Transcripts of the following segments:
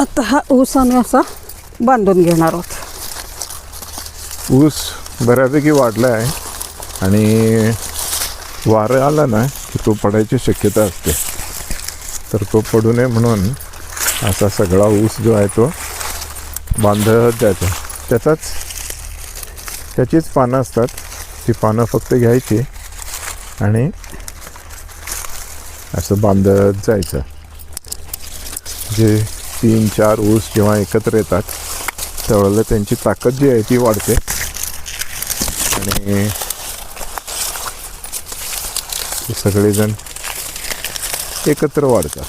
आता हा ऊस आम्ही असा बांधून घेणार आहोत. ऊस बऱ्यापैकी वाढला आहे आणि वारं आला ना की तो पडायची शक्यता असते, तर तो पडू नये म्हणून असा सगळा ऊस जो आहे तो बांधत जायचा. त्याचीच पानं असतात, ती पानं फक्त घ्यायची आणि असं बांधत जायचं. जे 3-4 ऊस जेव्हा एकत्र येतात त्यावेळेला त्यांची ताकद जी आहे ती वाढते आणि ते सगळेजण एकत्र वाढतात.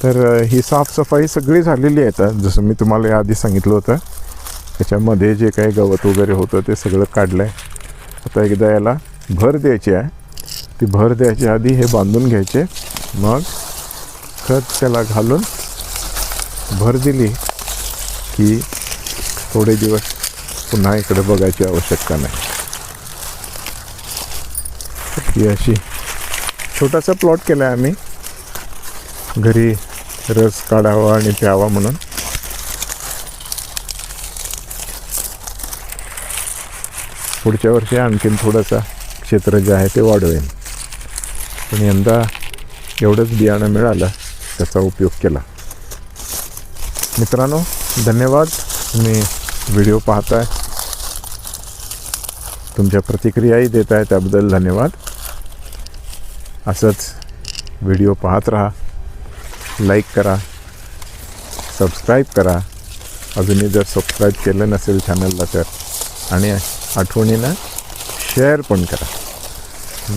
तर ही साफसफाई सगळी झालेली आहे. आता जसं मी तुम्हाला याआधी सांगितलं होतं, त्याच्यामध्ये जे काही गवत वगैरे होतं ते सगळं काढलं आहे. आता एकदा याला भर द्यायची आहे. ती भर द्यायच्या आधी हे बांधून घ्यायचे, मग खत त्याला घालून भर दिली की थोडे दिवस पुन्हा इकडे बघायची आवश्यकता नाही. ही अशी छोटासा प्लॉट केला आहे आम्ही, घरी रस काढावा आणि प्यावा म्हणून. पुढच्या वर्षी आणखीन थोडंसं क्षेत्र जे आहे ते वाढवेन, पण यंदा एवढंच बियाणं मिळालं त्याचा उपयोग केला. मित्रांनो, धन्यवाद. तुम्ही व्हिडिओ पाहताय, तुमच्या प्रतिक्रियाही देत आहे, त्याबद्दल धन्यवाद. असंच व्हिडिओ पाहत राहा, लाईक करा, सबस्क्राईब करा. अजूनही जर सबस्क्राईब केलं नसेल चॅनलला तर, आणि आठवणीनं शेअर पण करा.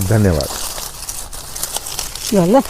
धन्यवाद. झालं.